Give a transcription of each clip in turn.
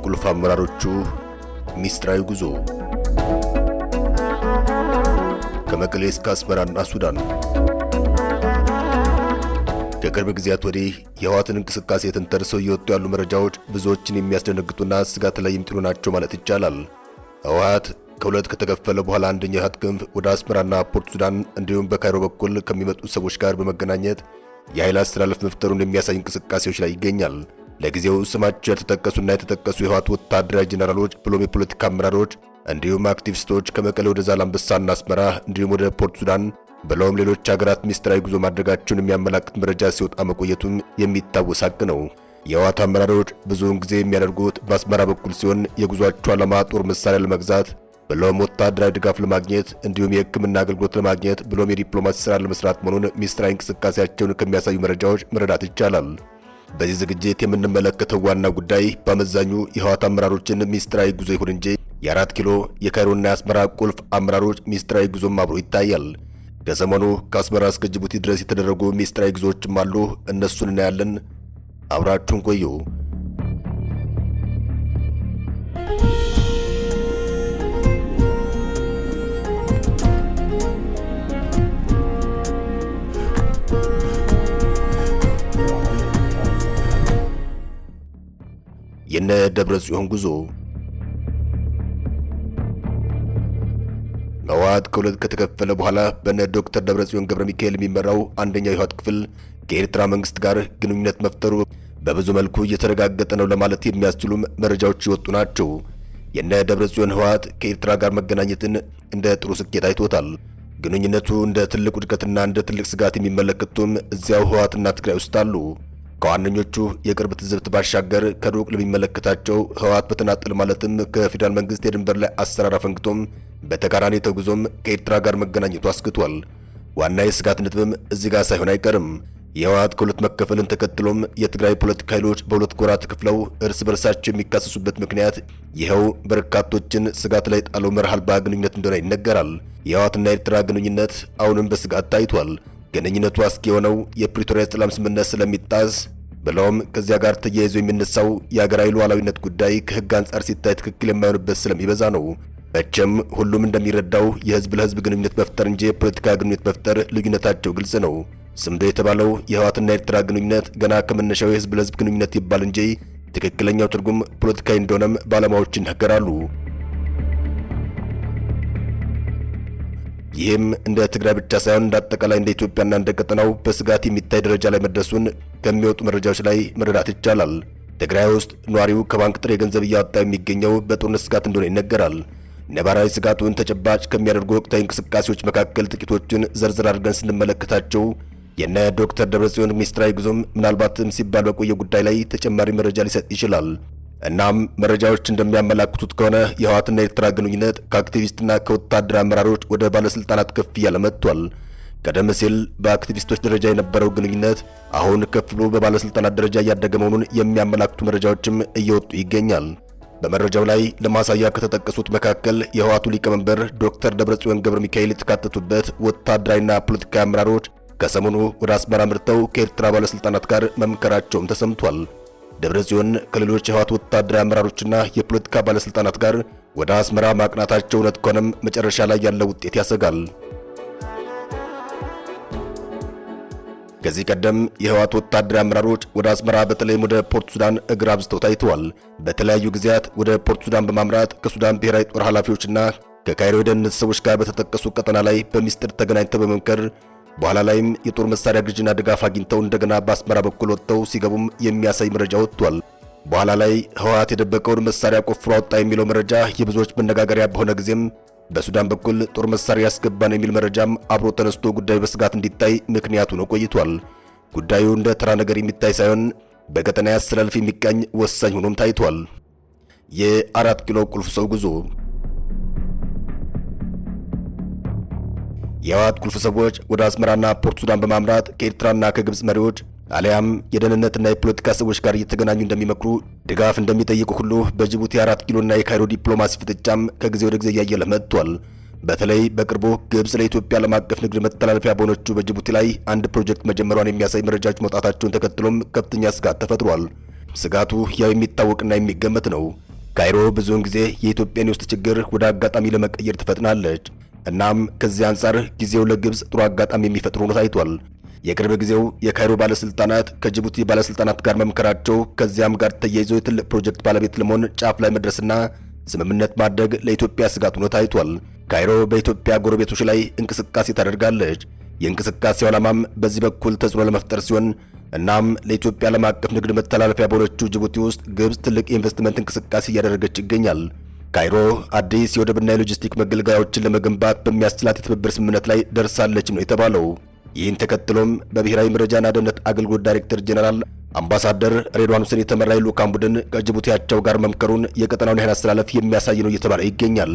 ቁልፍ አመራሮቹ ሚስጥራዊ ጉዞ ከመቀሌ እስከ አስመራና ሱዳን። ከቅርብ ጊዜያት ወዲህ የህወሓትን እንቅስቃሴ ተንተርሰው እየወጡ ያሉ መረጃዎች ብዙዎችን የሚያስደነግጡና ስጋት ላይ የሚጥሉ ናቸው ማለት ይቻላል። ህወሓት ከሁለት ከተከፈለ በኋላ አንደኛው የህወሓት ክንፍ ወደ አስመራና ፖርት ሱዳን እንዲሁም በካይሮ በኩል ከሚመጡ ሰዎች ጋር በመገናኘት የኃይል አስተላለፍ መፍጠሩን የሚያሳይ እንቅስቃሴዎች ላይ ይገኛል። ለጊዜው ስማቸው ያልተጠቀሱና የተጠቀሱ የህወሓት ወታደራዊ ጄኔራሎች ብሎም የፖለቲካ አመራሮች እንዲሁም አክቲቪስቶች ከመቀሌ ወደ ዛላምበሳና አስመራ እንዲሁም ወደ ፖርት ሱዳን ብሎም ሌሎች ሀገራት ሚስጥራዊ ጉዞ ማድረጋቸውን የሚያመላክት መረጃ ሲወጣ መቆየቱም የሚታወስ ሀቅ ነው። የህወሓት አመራሮች ብዙውን ጊዜ የሚያደርጉት በአስመራ በኩል ሲሆን የጉዟቸው ዓላማ ጦር መሳሪያ ለመግዛት ብሎም ወታደራዊ ድጋፍ ለማግኘት እንዲሁም የህክምና አገልግሎት ለማግኘት ብሎም የዲፕሎማሲ ስራ ለመስራት መሆኑን ሚስጥራዊ እንቅስቃሴያቸውን ከሚያሳዩ መረጃዎች መረዳት ይቻላል። በዚህ ዝግጅት የምንመለከተው ዋና ጉዳይ በአመዛኙ የህወሓት አመራሮችን ሚስጥራዊ ጉዞ ይሁን እንጂ የአራት ኪሎ የካይሮና የአስመራ ቁልፍ አመራሮች ሚስጥራዊ ጉዞም አብሮ ይታያል። ከሰሞኑ ከአስመራ እስከ ጅቡቲ ድረስ የተደረጉ ሚስጥራዊ ጉዞዎችም አሉ። እነሱን እናያለን። አብራችሁን ቆዩ። የነ ደብረጽዮን ጉዞ። ህወሓት ከሁለት ከተከፈለ በኋላ በነ ዶክተር ደብረጽዮን ገብረ ሚካኤል የሚመራው አንደኛው የህወሓት ክፍል ከኤርትራ መንግስት ጋር ግንኙነት መፍጠሩ በብዙ መልኩ እየተረጋገጠ ነው ለማለት የሚያስችሉም መረጃዎች ይወጡ ናቸው። የነ ደብረጽዮን ህወሓት ከኤርትራ ጋር መገናኘትን እንደ ጥሩ ስኬት አይቶታል። ግንኙነቱ እንደ ትልቅ ውድቀትና እንደ ትልቅ ስጋት የሚመለከቱም እዚያው ህወሓትና ትግራይ ውስጥ አሉ። ከዋነኞቹ የቅርብ ትዝብት ባሻገር ከሩቅ ለሚመለከታቸው ህወሓት በተናጠል ማለትም ከፌዴራል መንግስት የድንበር ላይ አሰራር አፈንግቶም በተቃራኒ ተጉዞም ከኤርትራ ጋር መገናኘቱ አስክቷል። ዋና የስጋት ነጥብም እዚህ ጋር ሳይሆን አይቀርም። የህወሓት ከሁለት መከፈልን ተከትሎም የትግራይ ፖለቲካ ኃይሎች በሁለት ጎራ ተከፍለው እርስ በርሳቸው የሚካሰሱበት ምክንያት ይኸው በርካቶችን ስጋት ላይ ጣለው መርህ አልባ ግንኙነት እንደሆነ ይነገራል። የህወሓትና የኤርትራ ግንኙነት አሁንም በስጋት ታይቷል። ግንኙነቱ አስጊ የሆነው የፕሪቶሪያ ሰላም ስምምነት ስለሚጣስ ብለውም ከዚያ ጋር ተያይዞ የሚነሳው የሀገራዊ ሉዓላዊነት ጉዳይ ከህግ አንጻር ሲታይ ትክክል የማይሆንበት ስለሚበዛ ነው። መቼም ሁሉም እንደሚረዳው የህዝብ ለህዝብ ግንኙነት መፍጠር እንጂ የፖለቲካ ግንኙነት መፍጠር ልዩነታቸው ግልጽ ነው። ስምዶ የተባለው የህወሓትና የኤርትራ ግንኙነት ገና ከመነሻው የህዝብ ለህዝብ ግንኙነት ይባል እንጂ ትክክለኛው ትርጉም ፖለቲካዊ እንደሆነም ባለሙያዎች ይናገራሉ። ይህም እንደ ትግራይ ብቻ ሳይሆን እንደ አጠቃላይ እንደ ኢትዮጵያና እንደ ቀጠናው በስጋት የሚታይ ደረጃ ላይ መድረሱን ከሚወጡ መረጃዎች ላይ መረዳት ይቻላል። ትግራይ ውስጥ ነዋሪው ከባንክ ጥሬ ገንዘብ እያወጣ የሚገኘው በጦርነት ስጋት እንደሆነ ይነገራል። ነባራዊ ስጋቱን ተጨባጭ ከሚያደርጉ ወቅታዊ እንቅስቃሴዎች መካከል ጥቂቶችን ዘርዝር አድርገን ስንመለከታቸው የነ ዶክተር ደብረጽዮን ሚስጥራዊ ጉዞም ምናልባትም ሲባል በቆየ ጉዳይ ላይ ተጨማሪ መረጃ ሊሰጥ ይችላል። እናም መረጃዎች እንደሚያመላክቱት ከሆነ የህወሓትና የኤርትራ ግንኙነት ከአክቲቪስትና ከወታደራዊ አመራሮች ወደ ባለስልጣናት ከፍ እያለ መጥቷል። ቀደም ሲል በአክቲቪስቶች ደረጃ የነበረው ግንኙነት አሁን ከፍ ብሎ በባለስልጣናት ደረጃ እያደገ መሆኑን የሚያመላክቱ መረጃዎችም እየወጡ ይገኛል። በመረጃው ላይ ለማሳያ ከተጠቀሱት መካከል የህወሓቱ ሊቀመንበር ዶክተር ደብረጽዮን ገብረ ሚካኤል የተካተቱበት ወታደራዊና ፖለቲካዊ አመራሮች ከሰሞኑ ወደ አስመራ አምርተው ከኤርትራ ባለስልጣናት ጋር መምከራቸውም ተሰምቷል። ደብረጽዮን ከሌሎች የህወሓት ወታደራዊ አመራሮችና የፖለቲካ ባለስልጣናት ጋር ወደ አስመራ ማቅናታቸው እውነት ከሆነም መጨረሻ ላይ ያለው ውጤት ያሰጋል። ከዚህ ቀደም የህወሓት ወታደራዊ አመራሮች ወደ አስመራ በተለይም ወደ ፖርት ሱዳን እግር አብዝተው ታይተዋል። በተለያዩ ጊዜያት ወደ ፖርት ሱዳን በማምራት ከሱዳን ብሔራዊ ጦር ኃላፊዎችና ከካይሮ የደህንነት ሰዎች ጋር በተጠቀሱ ቀጠና ላይ በሚስጥር ተገናኝተው በመምከር በኋላ ላይም የጦር መሳሪያ ግዥና ድጋፍ አግኝተው እንደገና በአስመራ በኩል ወጥተው ሲገቡም የሚያሳይ መረጃ ወጥቷል። በኋላ ላይ ህወሓት የደበቀውን መሳሪያ ቆፍሮ አወጣ የሚለው መረጃ የብዙዎች መነጋገሪያ በሆነ ጊዜም በሱዳን በኩል ጦር መሳሪያ ያስገባን የሚል መረጃም አብሮ ተነስቶ ጉዳዩ በስጋት እንዲታይ ምክንያቱ ነው ቆይቷል። ጉዳዩ እንደ ተራ ነገር የሚታይ ሳይሆን በቀጠና ያስተላልፍ የሚቃኝ ወሳኝ ሆኖም ታይቷል። የአራት ኪሎ ቁልፍ ሰው ጉዞ። የህወሓት ቁልፍ ሰዎች ወደ አስመራና ፖርት ሱዳን በማምራት ከኤርትራና ከግብጽ መሪዎች አሊያም የደህንነትና የፖለቲካ ሰዎች ጋር እየተገናኙ እንደሚመክሩ ድጋፍ እንደሚጠይቁ ሁሉ በጅቡቲ አራት ኪሎና የካይሮ ዲፕሎማሲ ፍጥጫም ከጊዜ ወደ ጊዜ እያየለ መጥቷል። በተለይ በቅርቡ ግብጽ ለኢትዮጵያ ዓለም አቀፍ ንግድ መተላለፊያ በሆነችው በጅቡቲ ላይ አንድ ፕሮጀክት መጀመሯን የሚያሳይ መረጃዎች መውጣታቸውን ተከትሎም ከፍተኛ ስጋት ተፈጥሯል። ስጋቱ ያው የሚታወቅና የሚገመት ነው። ካይሮ ብዙውን ጊዜ የኢትዮጵያን የውስጥ ችግር ወደ አጋጣሚ ለመቀየር ትፈጥናለች። እናም ከዚህ አንጻር ጊዜው ለግብጽ ጥሩ አጋጣሚ የሚፈጥር ሆኖ ታይቷል። የቅርብ ጊዜው የካይሮ ባለስልጣናት ከጅቡቲ ባለስልጣናት ጋር መምከራቸው ከዚያም ጋር ተያይዞ የትልቅ ፕሮጀክት ባለቤት ለመሆን ጫፍ ላይ መድረስና ስምምነት ማድረግ ለኢትዮጵያ ስጋት ሆኖ ታይቷል። ካይሮ በኢትዮጵያ ጎረቤቶች ላይ እንቅስቃሴ ታደርጋለች። የእንቅስቃሴው ዓላማም በዚህ በኩል ተጽዕኖ ለመፍጠር ሲሆን እናም ለኢትዮጵያ ዓለም አቀፍ ንግድ መተላለፊያ በሆነችው ጅቡቲ ውስጥ ግብጽ ትልቅ የኢንቨስትመንት እንቅስቃሴ እያደረገች ይገኛል። ካይሮ አዲስ የወደብና የሎጂስቲክ መገልገያዎችን ለመገንባት በሚያስችላት የትብብር ስምምነት ላይ ደርሳለች ነው የተባለው። ይህን ተከትሎም በብሔራዊ መረጃና ደህንነት አገልግሎት ዳይሬክተር ጄኔራል አምባሳደር ሬድዋን ሁሴን የተመራ የልዑካን ቡድን ከጅቡቲያቸው ጋር መምከሩን የቀጠናውን የኃይል አስተላለፍ የሚያሳይ ነው እየተባለ ይገኛል።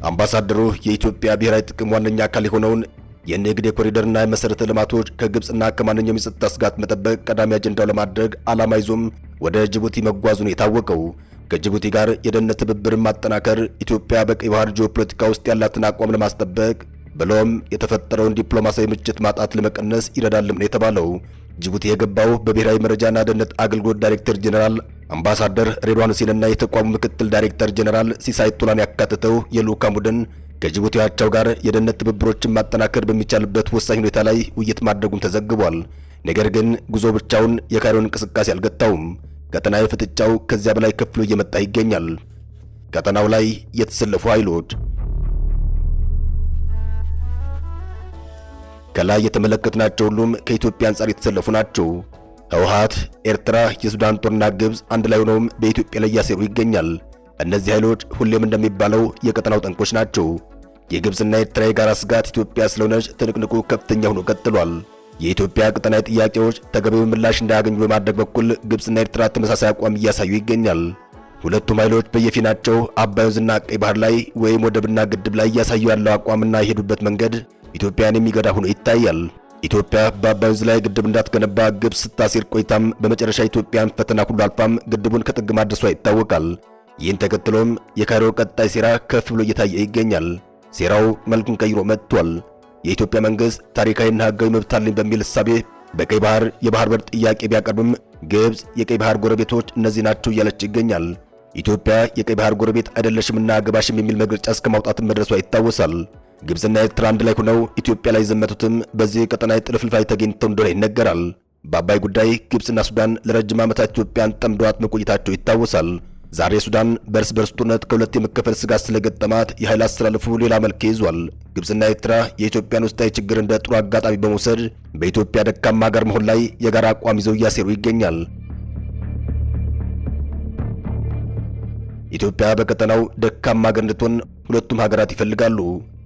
አምባሳደሩ የኢትዮጵያ ብሔራዊ ጥቅም ዋነኛ አካል የሆነውን የንግድ የኮሪደርና የመሰረተ ልማቶች ከግብጽና ከማንኛውም የጸጥታ ስጋት መጠበቅ ቀዳሚ አጀንዳው ለማድረግ ዓላማ ይዞም ወደ ጅቡቲ መጓዙን የታወቀው ከጅቡቲ ጋር የደህንነት ትብብርን ማጠናከር ኢትዮጵያ በቀይ ባህር ጂኦፖለቲካ ውስጥ ያላትን አቋም ለማስጠበቅ ብሎም የተፈጠረውን ዲፕሎማሲያዊ ምችት ማጣት ለመቀነስ ይረዳልም ነው የተባለው። ጅቡቲ የገባው በብሔራዊ መረጃና ደህንነት አገልግሎት ዳይሬክተር ጄኔራል አምባሳደር ሬድዋን ሁሴንና የተቋሙ ምክትል ዳይሬክተር ጄኔራል ሲሳይ ቱላን ያካተተው የልዑካን ቡድን ከጅቡቲያቸው ጋር የደህንነት ትብብሮችን ማጠናከር በሚቻልበት ወሳኝ ሁኔታ ላይ ውይይት ማድረጉም ተዘግቧል። ነገር ግን ጉዞ ብቻውን የካይሮን እንቅስቃሴ አልገታውም። ቀጠናዊ ፍጥጫው ከዚያ በላይ ከፍሎ እየመጣ ይገኛል። ቀጠናው ላይ የተሰለፉ ኃይሎች ከላይ የተመለከትናቸው ሁሉም ከኢትዮጵያ አንጻር የተሰለፉ ናቸው። ህወሓት፣ ኤርትራ፣ የሱዳን ጦርና ግብጽ አንድ ላይ ሆነውም በኢትዮጵያ ላይ እያሴሩ ይገኛል። እነዚህ ኃይሎች ሁሌም እንደሚባለው የቀጠናው ጠንቆች ናቸው። የግብጽና ኤርትራ የጋራ ስጋት ኢትዮጵያ ስለሆነች ትንቅንቁ ከፍተኛ ሆኖ ቀጥሏል። የኢትዮጵያ ቀጠናዊ ጥያቄዎች ተገቢውን ምላሽ እንዳያገኙ በማድረግ በኩል ግብጽና ኤርትራ ተመሳሳይ አቋም እያሳዩ ይገኛል። ሁለቱም ኃይሎች በየፊናቸው አባይ ወንዝና ቀይ ባህር ላይ ወይም ወደብና ግድብ ላይ እያሳዩ ያለው አቋምና የሄዱበት መንገድ ኢትዮጵያን የሚገዳ ሆኖ ይታያል። ኢትዮጵያ በአባይ ወንዝ ላይ ግድብ እንዳትገነባ ግብጽ ስታሴር ቆይታም በመጨረሻ ኢትዮጵያን ፈተና ሁሉ አልፋም ግድቡን ከጥግ ማድረሷ ይታወቃል። ይህን ተከትሎም የካይሮ ቀጣይ ሴራ ከፍ ብሎ እየታየ ይገኛል። ሴራው መልኩን ቀይሮ መጥቷል። የኢትዮጵያ መንግስት ታሪካዊና ህጋዊ መብት አለኝ በሚል እሳቤ በቀይ ባህር የባህር በር ጥያቄ ቢያቀርብም ግብጽ የቀይ ባህር ጎረቤቶች እነዚህ ናቸው እያለች ይገኛል። ኢትዮጵያ የቀይ ባህር ጎረቤት አይደለሽምና ገባሽም የሚል መግለጫ እስከ ማውጣትም መድረሷ ይታወሳል። ግብጽና ኤርትራ አንድ ላይ ሆነው ኢትዮጵያ ላይ ዘመቱትም በዚህ ቀጠናዊ ጥልፍልፍ ላይ ተገኝተው እንደሆነ ይነገራል። በአባይ ጉዳይ ግብጽና ሱዳን ለረጅም ዓመታት ኢትዮጵያን ጠምደዋት መቆየታቸው ይታወሳል። ዛሬ ሱዳን በእርስ በርስ ጦርነት ከሁለት የመከፈል ስጋት ስለገጠማት የኃይል አስተላለፉ ሌላ መልክ ይዟል። ግብጽና ኤርትራ የኢትዮጵያን ውስጣዊ ችግር እንደ ጥሩ አጋጣሚ በመውሰድ በኢትዮጵያ ደካማ ሀገር መሆን ላይ የጋራ አቋም ይዘው እያሴሩ ይገኛል። ኢትዮጵያ በቀጠናው ደካማ ሀገር እንድትሆን ሁለቱም ሀገራት ይፈልጋሉ።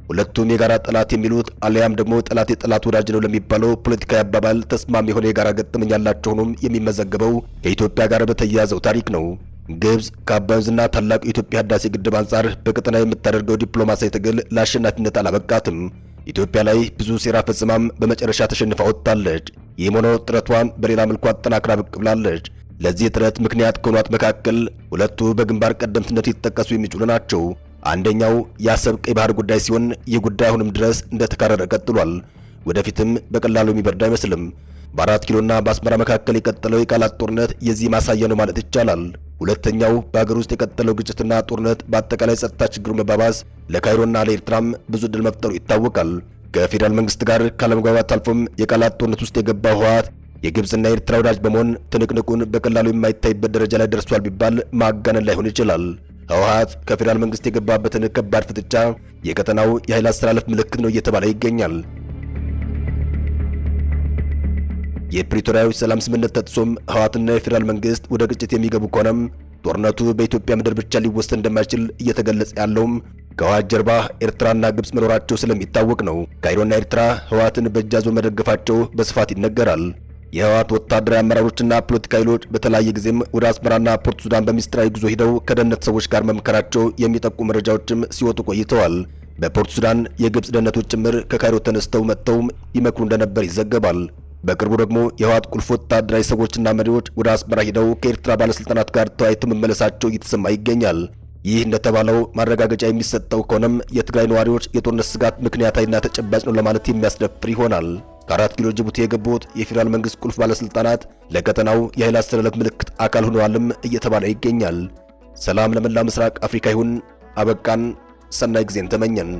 ሁለቱም የጋራ ጠላት የሚሉት አለያም ደግሞ ጠላት የጠላት ወዳጅ ነው ለሚባለው ፖለቲካዊ አባባል ተስማሚ የሆነ የጋራ ገጠመኝ ያላቸው ሆኖም የሚመዘገበው ከኢትዮጵያ ጋር በተያያዘው ታሪክ ነው። ግብጽ ከአባይ ወንዝና ታላቁ የኢትዮጵያ ህዳሴ ግድብ አንጻር በቀጠና የምታደርገው ዲፕሎማሲያዊ ትግል ለአሸናፊነት አላበቃትም። ኢትዮጵያ ላይ ብዙ ሴራ ፈጽማም በመጨረሻ ተሸንፋ ወጥታለች። ይህም ሆኖ ጥረቷን በሌላ መልኩ አጠናክራ ብቅ ብላለች። ለዚህ ጥረት ምክንያት ከሆኗት መካከል ሁለቱ በግንባር ቀደምትነት የተጠቀሱ የሚችሉ ናቸው። አንደኛው የአሰብ ቀይ ባህር ጉዳይ ሲሆን ይህ ጉዳይ አሁንም ድረስ እንደተካረረ ቀጥሏል። ወደፊትም በቀላሉ የሚበርድ አይመስልም። በ4 ኪሎና በአስመራ መካከል የቀጠለው የቃላት ጦርነት የዚህ ማሳያ ነው ማለት ይቻላል። ሁለተኛው በአገር ውስጥ የቀጠለው ግጭትና ጦርነት በአጠቃላይ ጸጥታ ችግሩ መባባስ ለካይሮና ለኤርትራም ብዙ ድል መፍጠሩ ይታወቃል። ከፌዴራል መንግስት ጋር ካለመግባባት አልፎም የቃላት ጦርነት ውስጥ የገባው ህወሓት የግብጽና የኤርትራ ወዳጅ በመሆን ትንቅንቁን በቀላሉ የማይታይበት ደረጃ ላይ ደርሷል ቢባል ማጋነን ላይሆን ይችላል። ህወሓት ከፌዴራል መንግስት የገባበትን ከባድ ፍጥጫ የቀጠናው የኃይል አስተላለፍ ምልክት ነው እየተባለ ይገኛል። የፕሪቶሪያው ሰላም ስምምነት ተጥሶም ህወሓትና የፌዴራል መንግስት ወደ ግጭት የሚገቡ ከሆነም ጦርነቱ በኢትዮጵያ ምድር ብቻ ሊወሰን እንደማይችል እየተገለጸ ያለውም ከህወሓት ጀርባ ኤርትራና ግብጽ መኖራቸው ስለሚታወቅ ነው። ካይሮና ኤርትራ ህወሓትን በእጃዙር መደገፋቸው በስፋት ይነገራል። የህወሓት ወታደራዊ አመራሮችና ፖለቲካ ኃይሎች በተለያየ ጊዜም ወደ አስመራና ፖርት ሱዳን በሚስጥራዊ ጉዞ ሄደው ከደህንነት ሰዎች ጋር መምከራቸው የሚጠቁሙ መረጃዎችም ሲወጡ ቆይተዋል። በፖርት ሱዳን የግብጽ ደህንነቶች ጭምር ከካይሮ ተነስተው መጥተው ይመክሩ እንደነበር ይዘገባል። በቅርቡ ደግሞ የህወሓት ቁልፍ ወታደራዊ ሰዎችና መሪዎች ወደ አስመራ ሄደው ከኤርትራ ባለስልጣናት ጋር ተወያይተው መመለሳቸው እየተሰማ ይገኛል። ይህ እንደተባለው ማረጋገጫ የሚሰጠው ከሆነም የትግራይ ነዋሪዎች የጦርነት ስጋት ምክንያታዊና ተጨባጭ ነው ለማለት የሚያስደፍር ይሆናል። ከ4 ኪሎ ጅቡቲ የገቡት የፌዴራል መንግስት ቁልፍ ባለስልጣናት ለቀጠናው የኃይል አስተላለፍ ምልክት አካል ሆነዋልም እየተባለ ይገኛል። ሰላም ለመላ ምስራቅ አፍሪካ ይሁን። አበቃን። ሰናይ ጊዜን ተመኘን።